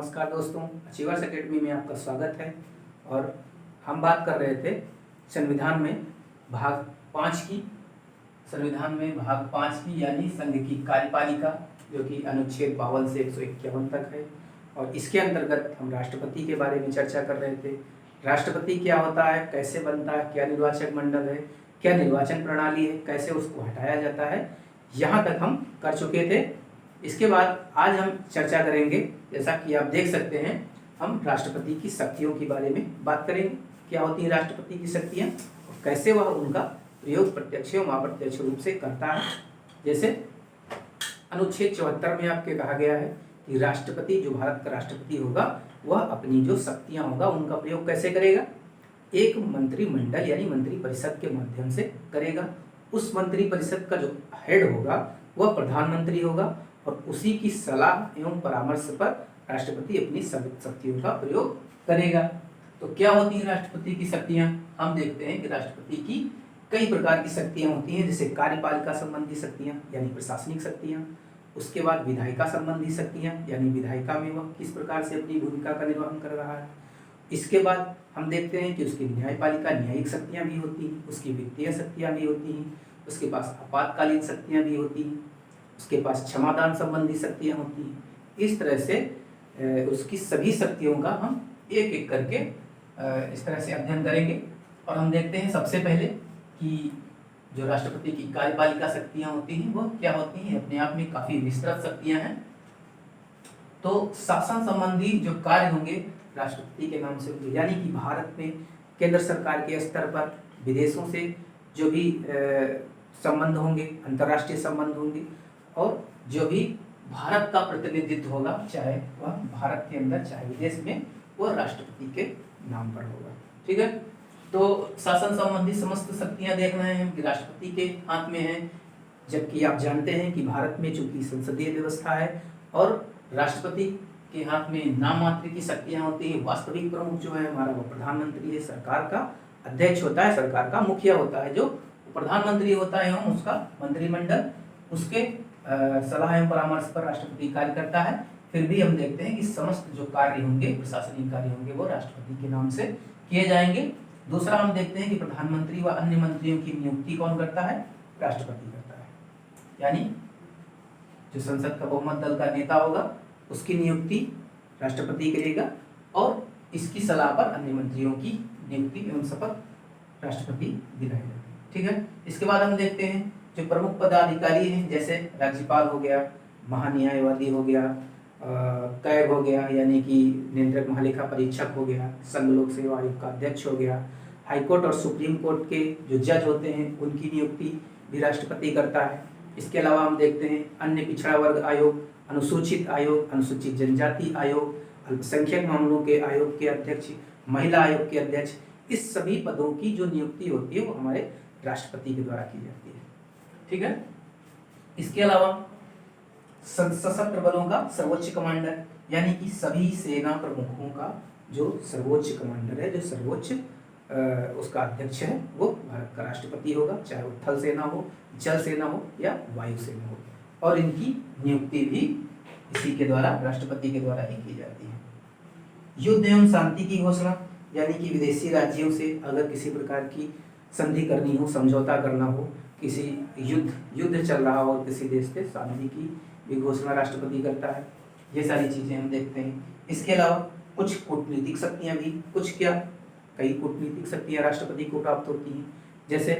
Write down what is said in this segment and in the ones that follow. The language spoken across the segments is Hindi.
नमस्कार दोस्तों, अचीवर्स एकेडमी में आपका स्वागत है। और हम बात कर रहे थे संविधान में भाग 5 की। संविधान में भाग 5 की यानी संघ की कार्यपालिका, जो कि अनुच्छेद 52 से 151 तक है। और इसके अंतर्गत हम राष्ट्रपति के बारे में चर्चा कर रहे थे। राष्ट्रपति क्या होता है, कैसे बनता है, क्या निर्वाचक मंडल है, क्या निर्वाचन प्रणाली है, कैसे उसको हटाया जाता है, यहाँ तक हम कर चुके थे। इसके बाद आज हम चर्चा करेंगे, जैसा कि आप देख सकते हैं, हम राष्ट्रपति की शक्तियों के बारे में बात करेंगे। क्या होती है राष्ट्रपति की शक्तियाँ और कैसे वह उनका प्रयोग प्रत्यक्ष एवं अप्रत्यक्ष रूप से करता है। जैसे अनुच्छेद 74 में आपके कहा गया है कि राष्ट्रपति, जो भारत का राष्ट्रपति होगा, वह अपनी जो शक्तियाँ होगा उनका प्रयोग कैसे करेगा, एक मंत्रिमंडल यानी मंत्री परिषद के माध्यम से करेगा। उस मंत्री परिषद का जो हेड होगा वह प्रधानमंत्री होगा और उसी की सलाह एवं परामर्श पर राष्ट्रपति अपनी शक्तियों का प्रयोग करेगा। तो क्या होती है राष्ट्रपति की शक्तियाँ? हम देखते हैं कि राष्ट्रपति की कई प्रकार की शक्तियाँ होती हैं, जैसे कार्यपालिका संबंधी शक्तियाँ यानी प्रशासनिक शक्तियाँ, उसके बाद विधायिका संबंधी शक्तियाँ यानी विधायिका में वह किस प्रकार से अपनी भूमिका का निर्वहन कर रहा है। इसके बाद हम देखते हैं कि उसकी न्यायपालिका न्यायिक शक्तियाँ भी होती हैं, उसकी वित्तीय शक्तियाँ भी होती हैं, उसके पास आपातकालीन शक्तियाँ भी होती हैं, उसके पास क्षमादान संबंधी शक्तियाँ होती हैं। इस तरह से उसकी सभी शक्तियों का हम एक एक करके इस तरह से अध्ययन करेंगे। और हम देखते हैं सबसे पहले कि जो राष्ट्रपति की कार्यपालिका शक्तियाँ होती हैं वह क्या होती हैं। अपने आप में काफ़ी विस्तृत शक्तियाँ हैं। तो शासन संबंधी जो कार्य होंगे राष्ट्रपति के नाम से होंगे, यानी कि भारत में केंद्र सरकार के स्तर पर विदेशों से जो भी संबंध होंगे, अंतर्राष्ट्रीय संबंध होंगे, और जो भी भारत का प्रतिनिधित्व होगा, चाहे वह भारत के अंदर चाहे विदेश में, वह राष्ट्रपति के नाम पर होगा। ठीक है। तो शासन संबंधी समस्त शक्तियां देख रहे हैं कि राष्ट्रपति के हाथ में है, जबकि आप जानते हैं कि भारत में चूंकि संसदीय व्यवस्था है और राष्ट्रपति के हाथ में नाम मात्र की शक्तियां होती हैं। वास्तविक प्रमुख जो है हमारा वो प्रधानमंत्री है, सरकार का अध्यक्ष होता है, सरकार का मुखिया होता है जो प्रधानमंत्री होता है, एवं उसका मंत्रिमंडल उसके सलाह एवं परामर्श पर राष्ट्रपति कार्य करता है। फिर भी हम देखते हैं कि समस्त जो कार्य होंगे, प्रशासनिक कार्य होंगे, वो राष्ट्रपति के नाम से किए जाएंगे। दूसरा हम देखते हैं कि प्रधानमंत्री व अन्य मंत्रियों की नियुक्ति कौन करता है? राष्ट्रपति करता है। यानी जो संसद का बहुमत दल का नेता होगा उसकी नियुक्ति राष्ट्रपति करेगा और इसकी सलाह पर अन्य मंत्रियों की नियुक्ति एवं शपथ राष्ट्रपति दिलाएगा। ठीक है। इसके बाद हम देखते हैं जो प्रमुख पदाधिकारी हैं, जैसे राज्यपाल हो गया, महान्यायवादी हो गया, कैग हो गया यानी कि नियंत्रक महालेखा परीक्षक हो गया, संघ लोक सेवा आयोग का अध्यक्ष हो गया, हाईकोर्ट और सुप्रीम कोर्ट के जो जज होते हैं उनकी नियुक्ति भी राष्ट्रपति करता है। इसके अलावा हम देखते हैं अन्य पिछड़ा वर्ग आयोग, अनुसूचित आयोग, अनुसूचित जनजाति आयोग, अल्पसंख्यक मामलों के आयोग के अध्यक्ष, महिला आयोग के अध्यक्ष, इस सभी पदों की जो नियुक्ति होती है वो हमारे राष्ट्रपति के द्वारा की जाती है। ठीक है। इसके अलावा सशस्त्र बलों का सर्वोच्च कमांडर, यानी कि सभी सेना प्रमुखों का जो सर्वोच्च कमांडर है, जो सर्वोच्च उसका अध्यक्ष है, वो भारत का राष्ट्रपति होगा, चाहे वो थल सेना हो, जल सेना हो या वायु सेना हो। और इनकी नियुक्ति भी इसी के द्वारा, राष्ट्रपति के द्वारा ही की जाती है। युद्ध एवं शांति की घोषणा, यानी कि विदेशी राज्यों से अगर किसी प्रकार की संधि करनी हो, समझौता करना हो, किसी युद्ध चल रहा हो और किसी देश से शांति की भी घोषणा राष्ट्रपति करता है। ये सारी चीज़ें हम देखते हैं। इसके अलावा कुछ कूटनीतिक शक्तियाँ भी, कुछ क्या, कई कूटनीतिक शक्तियाँ राष्ट्रपति को प्राप्त होती हैं। जैसे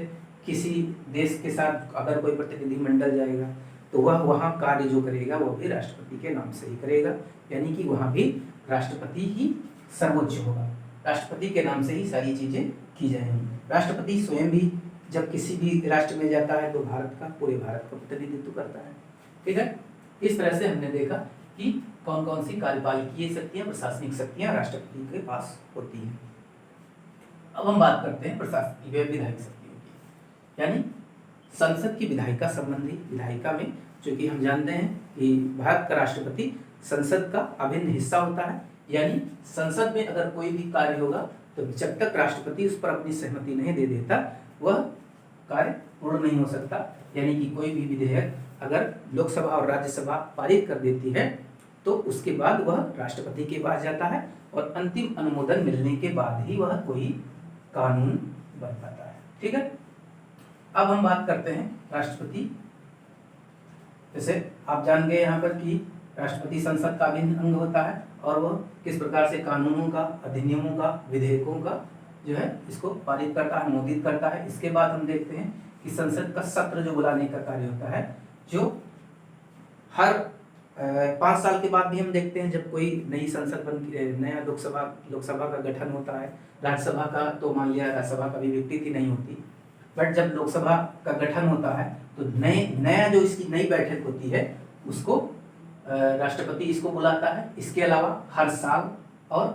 किसी देश के साथ अगर कोई प्रतिनिधिमंडल जाएगा तो वह वहाँ कार्य जो करेगा वो भी राष्ट्रपति के नाम से ही करेगा, यानी कि वहाँ भी राष्ट्रपति ही सर्वोच्च होगा, राष्ट्रपति के नाम से ही सारी चीज़ें की जाएंगी। राष्ट्रपति स्वयं भी जब किसी भी राष्ट्र में जाता है तो भारत का, पूरे भारत का प्रतिनिधित्व करता है। ठीक है। इस तरह से हमने देखा कि कौन कौन सी कार्यपालिकीय शक्तियाँ, प्रशासनिक शक्तियाँ राष्ट्रपति के पास होती हैं। अब हम बात करते हैं प्रशासनिक व विधायिक शक्तियों की, यानी संसद की विधायिका संबंधी। विधायिका में चूंकि हम जानते हैं कि भारत का राष्ट्रपति संसद का अभिन्न हिस्सा होता है, यानी संसद में अगर कोई भी कार्य होगा तो जब तक राष्ट्रपति उस पर अपनी सहमति नहीं दे देता वह कार्य पूर्ण नहीं हो सकता। यानी कि कोई भी विधेयक अगर लोकसभा और राज्यसभा पारित कर देती है तो उसके बाद वह राष्ट्रपति के पास जाता है और अंतिम अनुमोदन मिलने के बाद ही वह कोई कानून बन पाता है। ठीक है, अब हम बात करते हैं राष्ट्रपति। जैसे आप जान गए यहाँ पर कि राष्ट्रपति संसद का अभिन्न अंग होता है और वह किस प्रकार से कानूनों का, अधिनियमों का, विधेयकों का जो है इसको पारित करता है, अनुमोदित करता है। इसके बाद हम देखते हैं कि संसद का सत्र जो बुलाने का कार्य होता है, जो हर 5 साल के बाद भी हम देखते हैं जब कोई नई संसद नया लोकसभा का गठन होता है। राज्यसभा का तो मान लिया, राज्यसभा का भी विकृति नहीं होती, बट जब लोकसभा का गठन होता है तो नया जो इसकी नई बैठक होती है उसको राष्ट्रपति इसको बुलाता है। इसके अलावा हर साल और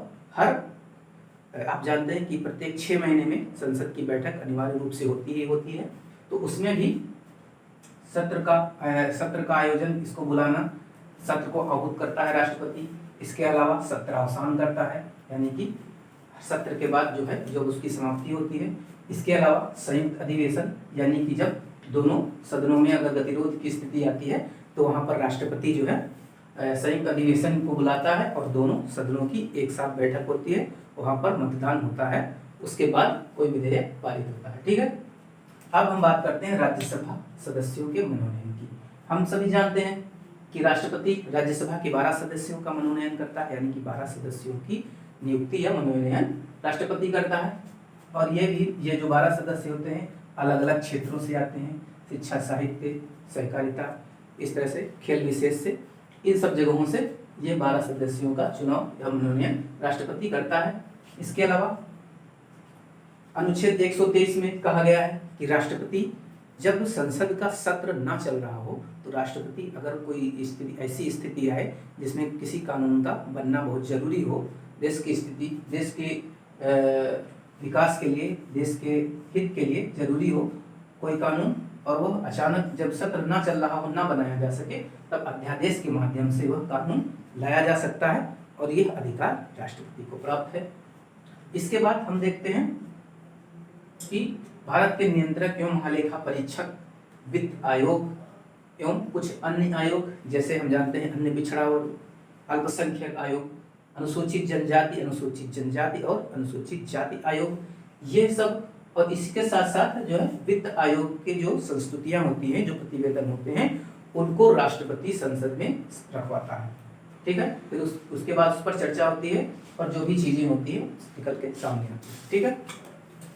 आप जानते हैं कि प्रत्येक 6 महीने में संसद की बैठक अनिवार्य रूप से होती है, तो उसमें भी सत्र का आयोजन, इसको बुलाना, सत्र को आहूत करता है राष्ट्रपति। इसके अलावा सत्रावसान करता है, यानी कि सत्र के बाद जो है जब उसकी समाप्ति होती है। इसके अलावा संयुक्त अधिवेशन, यानी कि जब दोनों सदनों में अगर गतिरोध की स्थिति आती है तो वहाँ पर राष्ट्रपति जो है संयुक्त अधिवेशन को बुलाता है और दोनों सदनों की एक साथ बैठक होती है, वहाँ पर मतदान होता है, उसके बाद कोई विधेयक पारित होता है। ठीक है, अब हम बात करते हैं राज्यसभा सदस्यों के मनोनयन की। हम सभी जानते हैं कि राष्ट्रपति राज्यसभा के 12 सदस्यों का मनोनयन करता है, यानी कि 12 सदस्यों की नियुक्ति या मनोनयन राष्ट्रपति करता है। और ये जो 12 सदस्य होते हैं अलग अलग क्षेत्रों से आते हैं, शिक्षा, साहित्य, सहकारिता, इस तरह से खेल विशेष से, इन सब जगहों से ये 12 सदस्यों का चुनाव या मनोनयन राष्ट्रपति करता है। इसके अलावा अनुच्छेद 123 में कहा गया है कि राष्ट्रपति जब संसद का सत्र ना चल रहा हो तो राष्ट्रपति अगर कोई ऐसी स्थिति आए जिसमें किसी कानून का बनना बहुत जरूरी हो, देश की स्थिति, देश के विकास के लिए, देश के हित के लिए जरूरी हो कोई कानून, और वह अचानक जब सत्र ना चल रहा हो, ना बनाया जा सके, तब अध्यादेश के माध्यम से वह कानून लाया जा सकता है और यह अधिकार राष्ट्रपति को प्राप्त है। इसके बाद हम देखते हैं कि भारत के नियंत्रक एवं महालेखा परीक्षक, वित्त आयोग एवं कुछ अन्य आयोग, जैसे हम जानते हैं अन्य पिछड़ा और अल्पसंख्यक आयोग, अनुसूचित जनजाति और अनुसूचित जाति आयोग, ये सब, और इसके साथ साथ जो है वित्त आयोग के जो संस्तुतियां होती हैं, जो प्रतिवेदन होते हैं, उनको राष्ट्रपति संसद में रखवाता है। ठीक है, फिर उसके बाद उस पर चर्चा होती है और जो भी चीजें होती है निकल के सामने आती है। ठीक है,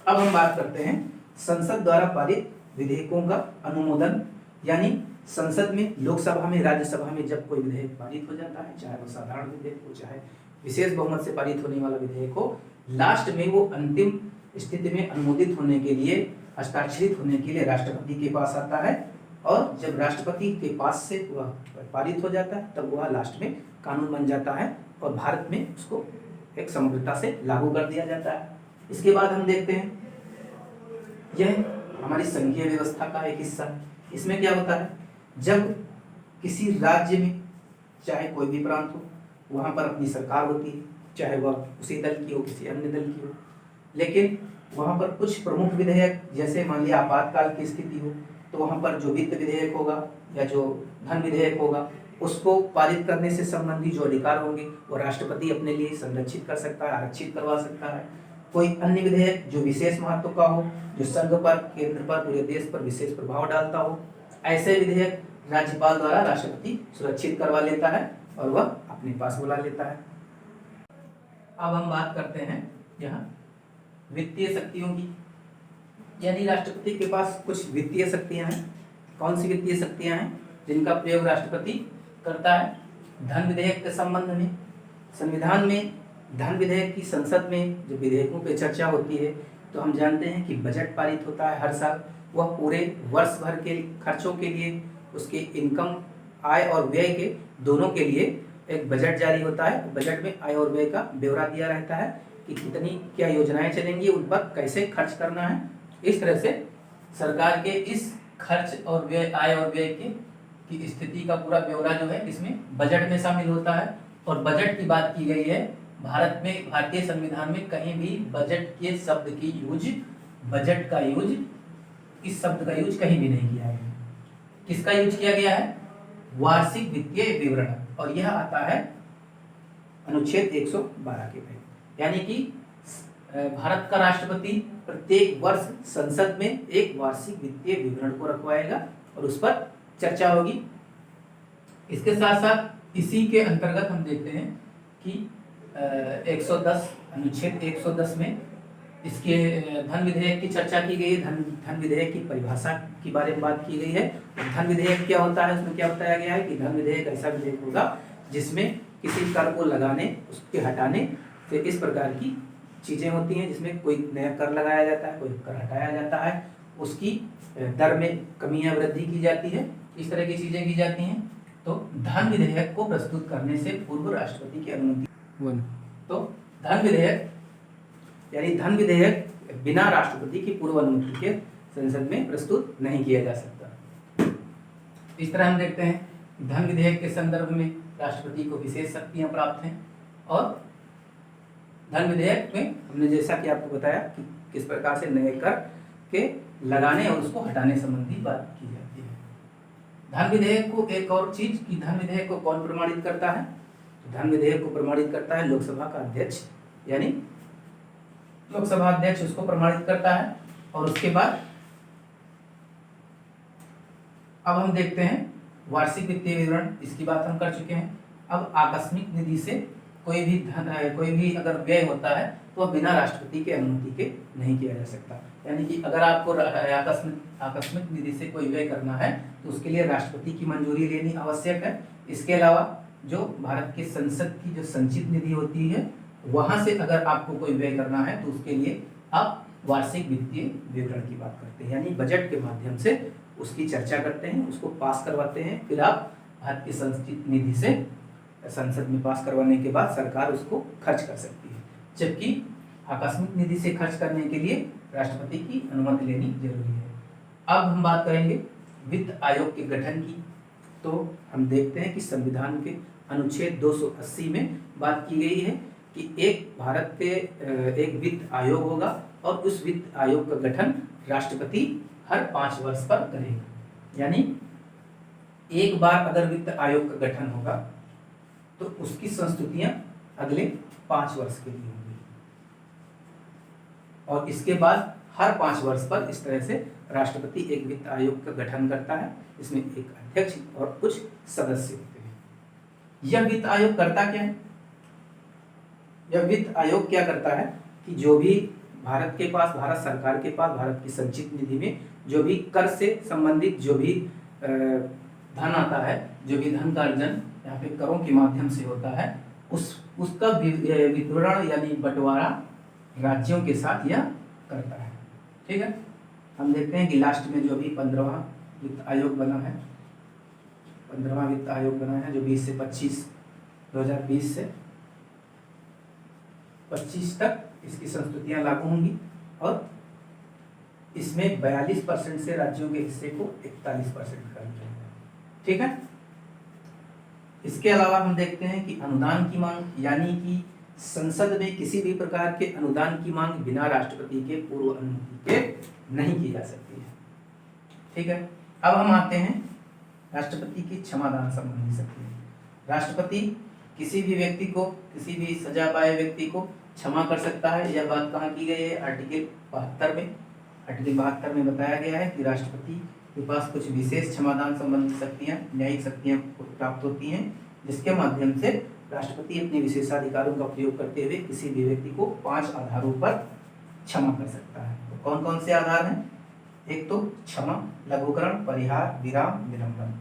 अब हम बात करते हैं संसद द्वारा पारित विधेयकों का अनुमोदन, यानी संसद में, लोकसभा में, राज्यसभा में जब कोई विधेयक पारित हो जाता है, चाहे वो साधारण विधेयक हो, चाहे विशेष बहुमत से पारित होने वाला विधेयक हो, लास्ट में वो अंतिम स्थिति में अनुमोदित होने के लिए, हस्ताक्षरित होने के लिए राष्ट्रपति के पास आता है, और जब राष्ट्रपति के पास से वह पारित हो जाता है तब वह लास्ट में कानून बन जाता है और भारत में उसको एक समग्रता से लागू कर दिया जाता है। इसके बाद हम देखते हैं, यह हमारी संघीय व्यवस्था का एक हिस्सा है। इसमें क्या होता है, जब किसी राज्य में, चाहे कोई भी प्रांत हो, वहाँ पर अपनी सरकार होती है, चाहे वह उसी दल की हो, किसी अन्य दल की हो, लेकिन वहाँ पर कुछ प्रमुख विधेयक, जैसे मान लिया आपातकाल की स्थिति हो, तो वहाँ पर जो वित्त विधेयक होगा या जो धन विधेयक होगा, उसको पारित करने से संबंधी जो अधिकार होंगे वो राष्ट्रपति अपने लिए संरक्षित कर सकता है, आरक्षित करवा सकता है। कोई अन्य विधेयक जो विशेष महत्व का हो, जो संघ पर, केंद्र पर, पूरे देश पर विशेष प्रभाव डालता हो, ऐसे विधेयक राज्यपाल द्वारा राष्ट्रपति सुरक्षित करवा लेता है और वह अपने पास बुला लेता है। अब हम बात करते हैं यहाँ वित्तीय शक्तियों की, यानी राष्ट्रपति के पास कुछ वित्तीय शक्तियां हैं। कौन सी वित्तीय शक्तियां हैं जिनका प्रयोग राष्ट्रपति करता है? धन विधेयक के संबंध में, संविधान में धन विधेयक की, संसद में जब विधेयकों पे चर्चा होती है तो हम जानते हैं कि बजट पारित होता है हर साल। वह पूरे वर्ष भर के खर्चों के लिए, उसके इनकम, आय और व्यय के दोनों के लिए एक बजट जारी होता है। बजट में आय और व्यय का ब्यौरा दिया रहता है कि कितनी क्या योजनाएं चलेंगी, उन पर कैसे खर्च करना है। इस तरह से सरकार के इस खर्च और व्यय, आय और व्यय की स्थिति का पूरा ब्यौरा जो है इसमें बजट में शामिल होता है। और बजट की बात की गई है, भारत में, भारतीय संविधान में कहीं भी बजट के शब्द की यूज, बजट का यूज, इस शब्द का यूज कहीं भी नहीं किया है। किसका यूज किया गया है? वार्षिक वित्तीय विवरण। और यह आता है अनुच्छेद 112 के तहत। यानी कि भारत का राष्ट्रपति प्रत्येक वर्ष संसद में एक वार्षिक वित्तीय विवरण को रखवाएगा और उस पर चर्चा होगी। इसके साथ साथ इसी के अंतर्गत हम देखते हैं कि 110 अनुच्छेद 110 में इसके धन विधेयक की चर्चा की गई है। धन विधेयक की परिभाषा के बारे में बात की गई है। धन विधेयक क्या होता है, उसमें क्या बताया गया है कि धन विधेयक ऐसा विधेयक होगा जिसमें किसी कर को लगाने, उसके हटाने से इस प्रकार की चीजें होती हैं, जिसमें कोई नया कर लगाया जाता है, कोई कर हटाया जाता है, उसकी दर में कमी या वृद्धि की जाती है, इस तरह की चीजें की जाती हैं। तो धन विधेयक को प्रस्तुत करने से पूर्व राष्ट्रपति की अनुमति तो धन विधेयक यानी धन विधेयक बिना राष्ट्रपति की पूर्व अनुमति के संसद में प्रस्तुत नहीं किया जा सकता। इस तरह हम देखते हैं धन विधेयक के संदर्भ में राष्ट्रपति को विशेष शक्तियां प्राप्त हैं। और धन विधेयक में हमने जैसा कि आपको बताया कि किस प्रकार से नए कर के लगाने और उसको हटाने संबंधी बात की जाती है। धन विधेयक को एक और चीज कि धन विधेयक को कौन प्रमाणित करता है, तो धन विधेयक को प्रमाणित करता है लोकसभा का अध्यक्ष, यानी लोकसभा अध्यक्ष उसको प्रमाणित करता है। और उसके बाद अब हम देखते हैं वार्षिक वित्तीय विवरण, इसकी बात हम कर चुके हैं। अब आकस्मिक निधि से कोई भी अगर व्यय होता है तो वह बिना राष्ट्रपति के अनुमति के नहीं किया जा सकता। यानी कि अगर आपको आकस्मिक निधि से कोई व्यय करना है तो उसके लिए राष्ट्रपति की मंजूरी लेनी आवश्यक है। इसके अलावा जो भारत के संसद की जो संचित निधि होती है वहां से अगर आपको कोई व्यय करना है तो उसके लिए आप वार्षिक वित्तीय विवरण की बात करते हैं, यानी बजट के माध्यम से उसकी चर्चा करते हैं, उसको पास करवाते हैं, फिर आप भारत की संचित निधि से संसद में पास करवाने के बाद सरकार उसको खर्च कर सकती है। जबकि आकस्मिक निधि से खर्च करने के लिए राष्ट्रपति की अनुमति लेनी जरूरी है। अब हम बात करेंगे वित्त आयोग के गठन की। तो हम देखते हैं कि संविधान के अनुच्छेद 280 में बात की गई है कि एक वित्त आयोग होगा और उस वित्त आयोग का गठन राष्ट्रपति हर 5 वर्ष पर करेगा। यानी एक बार अगर वित्त आयोग का गठन होगा तो उसकी संस्तुतियां अगले 5 वर्ष के लिए होंगी और इसके बाद हर 5 वर्ष पर इस तरह से राष्ट्रपति एक वित्त आयोग का गठन करता है। इसमें एक अध्यक्ष और कुछ सदस्य होते हैं। यह वित्त आयोग करता क्या है? यह वित्त आयोग क्या करता है कि जो भी भारत सरकार के पास भारत की संचित निधि में जो भी कर से संबंधित जो भी धन आता है, जो भी धन का अर्जन यहाँ पे करों के माध्यम से होता है, उसका वितरण यानी बंटवारा राज्यों के साथ यह करता है। ठीक है, हम देखते हैं कि लास्ट में जो भी 15वां वित्त आयोग बना है, 15वां वित्त आयोग बना है जो 2020 से 25 तक इसकी संस्तुतियां लागू होंगी और इसमें 42% से राज्यों के हिस्से को 41% कर दिया गया। ठीक है, इसके अलावा हम देखते हैं कि अनुदान की मांग, यानी कि संसद में किसी भी प्रकार के अनुदान की मांग बिना राष्ट्रपति के पूर्व अनुमति के नहीं की जा सकती है। ठीक है, अब हम आते हैं राष्ट्रपति की क्षमादान संबंधी शक्ति। राष्ट्रपति किसी भी व्यक्ति को, किसी भी सजा पाए व्यक्ति को क्षमा कर सकता है। यह बात कहाँ की गई है? आर्टिकल 72 में। आर्टिकल 72 में बताया गया है कि राष्ट्रपति के पास कुछ विशेष क्षमादान संबंधी शक्तियां, न्यायिक शक्तियां प्राप्त होती हैं, जिसके माध्यम से राष्ट्रपति अपने विशेषाधिकारों का प्रयोग करते हुए किसी भी व्यक्ति को 5 आधारों पर क्षमा कर सकता है। तो कौन कौन से आधार हैं? एक तो क्षमा, लघुकरण, परिहार, विराम, विलंबन।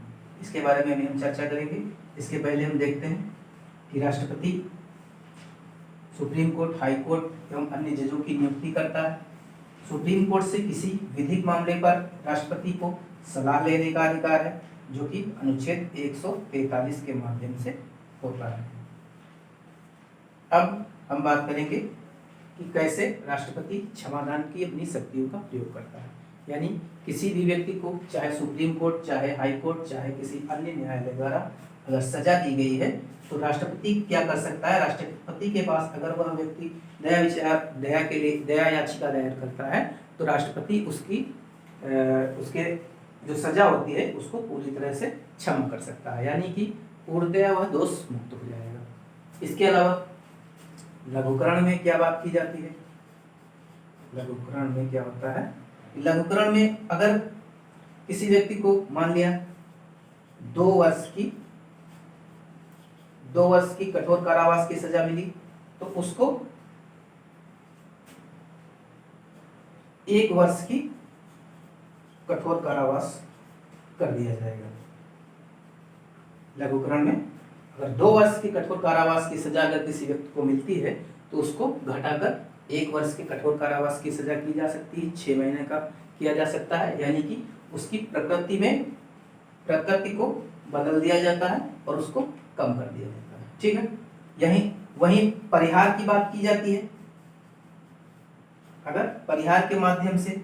इसके बारे में अभी हम चर्चा करेंगे। इसके पहले हम देखते हैं कि राष्ट्रपति सुप्रीम कोर्ट, हाई कोर्ट एवं अन्य जजों की नियुक्ति करता है। सुप्रीम कोर्ट से किसी विधिक मामले पर राष्ट्रपति को सलाह लेने का अधिकार है, जो कि अनुच्छेद 143 के माध्यम से होता है। अब हम बात करेंगे कि कैसे राष्ट्रपति क्षमादान की अपनी शक्तियों का प्रयोग करता है। यानी किसी भी व्यक्ति को, चाहे सुप्रीम कोर्ट, चाहे हाई कोर्ट, चाहे किसी अन्य न्यायालय द्वारा अगर सजा दी गई है तो राष्ट्रपति क्या कर सकता है? राष्ट्रपति के पास अगर वह व्यक्ति दया के लिए दया याचिका दायर करता है तो राष्ट्रपति उसके जो सजा होती है उसको पूरी तरह से क्षमा कर सकता है। यानी कि पूर्णतया वह दोष मुक्त हो जाएगा। इसके अलावा लघुकरण में क्या बात की जाती है? लघुकरण में क्या होता है? लघुकरण में अगर किसी व्यक्ति को मान लिया 2 वर्ष की कठोर कारावास की सजा मिली, तो उसको 1 वर्ष की कठोर कारावास कर दिया जाएगा। लघुकरण में अगर 2 वर्ष की कठोर कारावास की सजा अगर किसी व्यक्ति को मिलती है तो उसको घटाकर 1 वर्ष के कठोर कारावास की सजा की जा सकती है, 6 महीने का किया जा सकता है, यानी कि उसकी प्रकृति को बदल दिया जाता है और उसको कम कर दिया जाता है। ठीक है। वहीं परिहार की बात की जाती है। अगर परिहार के माध्यम से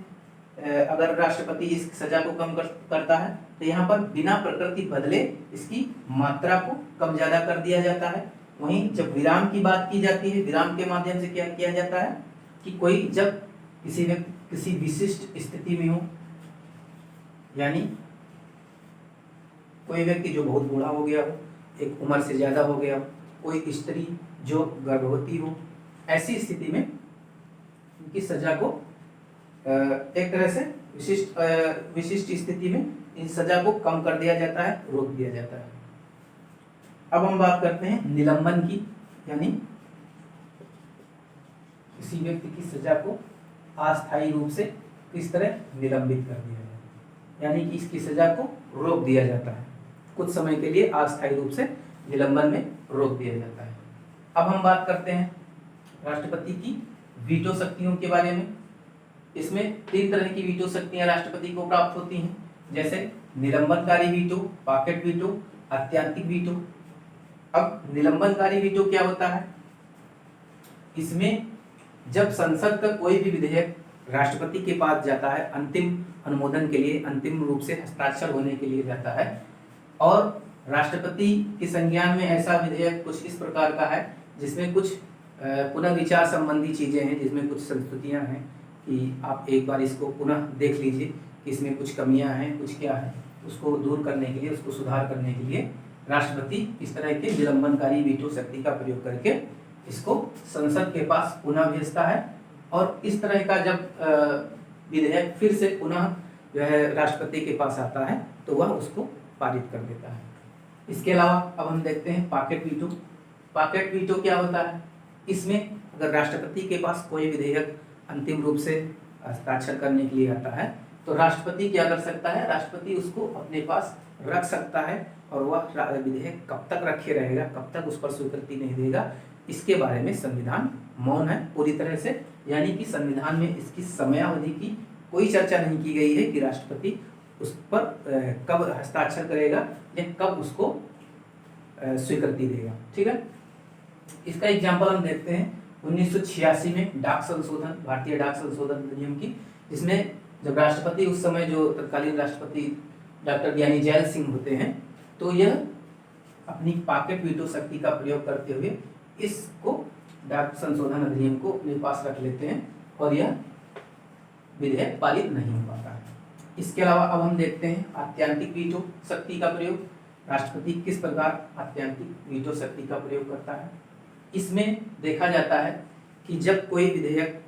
अगर राष्ट्रपति इस सजा को कम करता है तो यहाँ पर बिना प्रकृति बदले इसकी मात्रा को कम ज्यादा कर दिया जाता है। वहीं जब विराम की बात की जाती है, विराम के माध्यम से क्या किया जाता है कि कोई जब किसी विशिष्ट स्थिति में हो, यानी कोई व्यक्ति जो बहुत बूढ़ा हो गया हो, एक उम्र से ज्यादा हो गया हो, कोई स्त्री जो गर्भवती हो, ऐसी स्थिति में उनकी सजा को एक तरह से विशिष्ट स्थिति में इन सजा को कम कर दिया जाता है, रोक दिया जाता है। अब हम बात करते हैं निलंबन की, यानी किसी व्यक्ति की सजा को अस्थायी रूप से किस तरह निलंबित कर दिया जाता है, यानी कि इसकी सजा को रोक दिया जाता है, कुछ समय के लिए अस्थायी रूप से निलंबन में रोक दिया जाता है। अब हम बात करते हैं राष्ट्रपति की वीटो शक्तियों के बारे में। इसमें 3 तरह की वीटो शक्तियां राष्ट्रपति को प्राप्त होती हैं, जैसे निलंबनकारी वीटो, पॉकेट वीटो, आत्यांतिक वीटो। अब निलंबनकारी वीटो क्या होता है? इसमें जब संसद का कोई भी विधेयक राष्ट्रपति के पास जाता है अंतिम अनुमोदन के लिए, अंतिम रूप से हस्ताक्षर होने के लिए जाता है, और राष्ट्रपति के संज्ञान में ऐसा विधेयक कुछ इस प्रकार का है जिसमें कुछ पुनर्विचार संबंधी चीजें हैं, जिसमें कुछ संस्तुतियां हैं कि आप एक बार इसको पुनः देख लीजिए कि इसमें कुछ कमियां हैं, कुछ क्या है, उसको दूर करने के लिए, उसको सुधार करने के लिए राष्ट्रपति इस तरह के निलंबनकारी वीटो शक्ति का प्रयोग करके इसको संसद के पास पुनः भेजता है, और इस तरह का जब विधेयक फिर से पुनः जो है राष्ट्रपति के पास आता है तो वह उसको पारित कर देता है। इसके अलावा अब हम देखते हैं पॉकेट वीटो। पॉकेट वीटो क्या होता है? इसमें अगर राष्ट्रपति के पास कोई विधेयक अंतिम रूप से हस्ताक्षर करने के लिए आता है तो राष्ट्रपति क्या कर सकता है? राष्ट्रपति उसको अपने पास रख सकता है, और वह विधेयक कब तक रखे रहेगा, कब तक उस पर स्वीकृति नहीं देगा, इसके बारे में संविधान मौन है पूरी तरह से, यानी कि संविधान में इसकी समयावधि की कोई चर्चा नहीं की गई है कि राष्ट्रपति उस पर कब हस्ताक्षर करेगा या कब उसको स्वीकृति देगा। ठीक है। इसका एग्जाम्पल हम देखते हैं 1986 में डाक संशोधन, भारतीय डाक संशोधन अधिनियम की, जिसमें जब राष्ट्रपति उस समय जो तत्कालीन राष्ट्रपति डॉक्टर ज्ञानी जैल सिंह होते हैं, तो यह अपनी पॉकेट वीटो शक्ति का प्रयोग करते हुए इसको डाक संशोधन अधिनियम को अपने पास रख लेते हैं और यह विधेयक पारित नहीं हो पाता है। इसके अलावा अब हम देखते हैं आत्यांतिक वीटो शक्ति का प्रयोग। राष्ट्रपति किस प्रकार आत्यांतिक वीटो शक्ति का प्रयोग करता है? इसमें देखा जाता है कि जब कोई विधेयक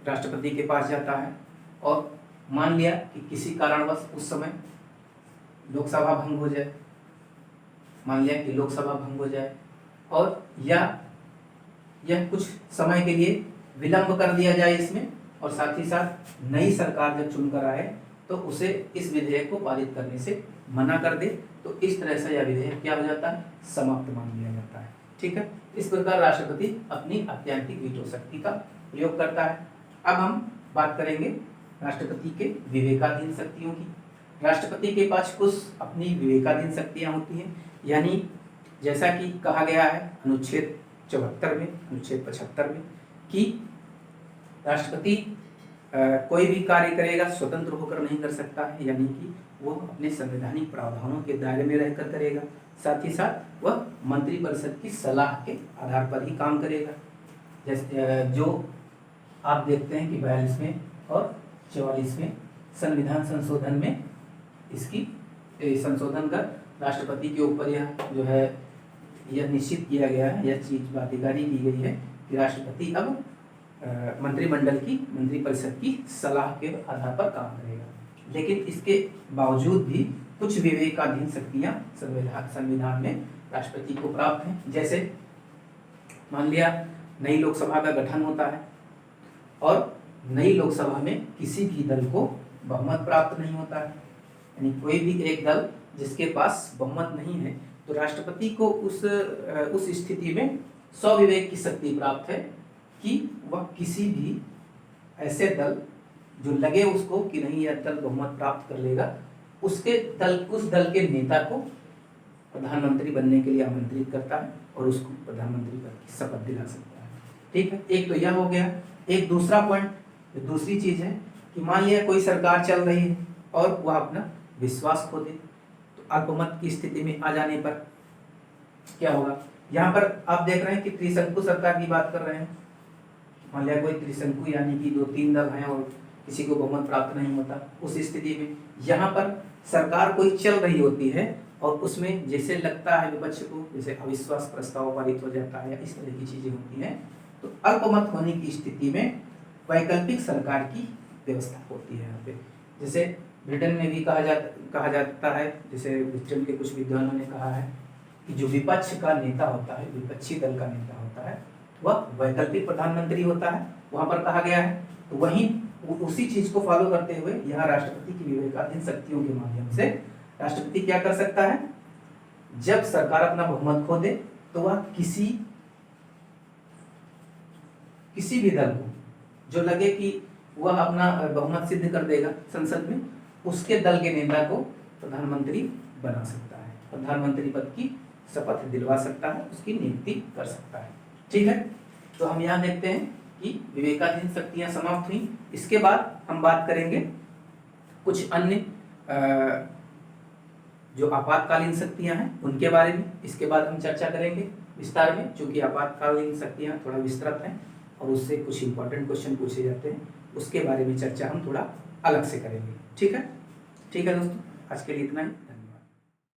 राष्ट्रपति के पास जाता है और मान लिया कि किसी कारणवश उस समय लोकसभा भंग हो जाए, मान लिया कि लोकसभा भंग हो जाए और या यह कुछ समय के लिए विलंब कर दिया जाए इसमें, और साथ ही साथ नई सरकार जब चुनकर आए तो उसे इस विधेयक को पारित करने से मना कर दे, तो इस तरह से यह विधेयक क्या हो जाता है? समाप्त मान लिया जाता है। ठीक है। इस प्रकार राष्ट्रपति अपनी आत्यांतिक वीटो शक्ति का प्रयोग करता है। अब हम बात करेंगे राष्ट्रपति के विवेकाधीन शक्तियों की। राष्ट्रपति के पास कुछ अपनी विवेकाधीन शक्तियां होती हैं, यानी जैसा कि कहा गया है अनुच्छेद 74 में, अनुच्छेद 75 में कि राष्ट्रपति कोई भी कार्य करेगा स्वतंत्र होकर नहीं कर सकता है, यानी कि वो अपने संवैधानिक प्रावधानों के दायरे में रहकर करेगा, साथ ही साथ वह मंत्रिपरिषद की सलाह के आधार पर ही काम करेगा। जैसे जो आप देखते हैं कि 42वें और 44वें संविधान संशोधन में इसकी संशोधन का राष्ट्रपति के ऊपर यह जो है यह निश्चित किया गया है, यह चीज बाध्यकारी की गई है कि राष्ट्रपति अब मंत्रिमंडल की मंत्रिपरिषद की सलाह के आधार पर काम करेगा। लेकिन इसके बावजूद भी कुछ विवेकाधीन शक्तियां संविधान में राष्ट्रपति को प्राप्त हैं। जैसे मान लिया नई लोकसभा का गठन होता है और नई लोकसभा में किसी भी दल को बहुमत प्राप्त नहीं होता है, यानी कोई भी एक दल जिसके पास बहुमत नहीं है, तो राष्ट्रपति को उस स्थिति में स्वविवेक की शक्ति प्राप्त है कि वह किसी भी ऐसे दल जो लगे उसको कि नहीं यह दल बहुमत प्राप्त कर लेगा, उस दल के नेता को प्रधानमंत्री बनने के लिए आमंत्रित करता है और उसको प्रधानमंत्री पद की शपथ दिला सकता है। ठीक है, एक तो यह हो गया। एक दूसरा पॉइंट, दूसरी चीज है कि मान लिया कोई सरकार चल रही है और वह अपना विश्वास खो दे, तो अल्पमत की स्थिति में आ जाने पर क्या होगा। यहाँ पर आप देख रहे हैं कि त्रिशंकु सरकार की बात कर रहे हैं। मान लिया कोई त्रिशंकु यानी कि 2-3 दल हैं और किसी को बहुमत प्राप्त नहीं होता, उस स्थिति में यहाँ पर सरकार कोई चल रही होती है और उसमें जैसे लगता है विपक्ष को, जैसे अविश्वास प्रस्ताव पारित हो जाता है, इस तरह की चीजें होती हैं, तो अल्पमत होने की स्थिति में वैकल्पिक सरकार की व्यवस्था होती है यहाँ पे। जैसे ब्रिटेन में भी कहा जाता है, जैसे ब्रिटेन के कुछ विद्वानों ने कहा है कि जो विपक्ष का नेता होता है, विपक्षी दल का नेता होता है, वह वैकल्पिक प्रधानमंत्री होता है, वहां पर कहा गया है। तो वहीं उसी चीज को फॉलो करते हुए यहाँ राष्ट्रपति की विवेकाधीन शक्तियों के माध्यम से राष्ट्रपति क्या कर सकता है, जब सरकार अपना बहुमत खो दे तो वह किसी भी दल को जो लगे कि वह अपना बहुमत सिद्ध कर देगा संसद में, उसके दल के नेता को प्रधानमंत्री बना सकता है, प्रधानमंत्री पद की शपथ दिलवा सकता है, उसकी नियुक्ति कर सकता है। ठीक है, तो हम यहाँ देखते हैं कि विवेकाधीन शक्तियां समाप्त हुई। इसके बाद हम बात करेंगे कुछ अन्य जो आपातकालीन शक्तियां हैं उनके बारे में। इसके बाद हम चर्चा करेंगे विस्तार में, चूंकि आपातकालीन शक्तियां थोड़ा विस्तृत हैं और उससे कुछ इंपॉर्टेंट क्वेश्चन पूछे जाते हैं, उसके बारे में चर्चा हम थोड़ा अलग से करेंगे। ठीक है दोस्तों, आज के लिए इतना ही।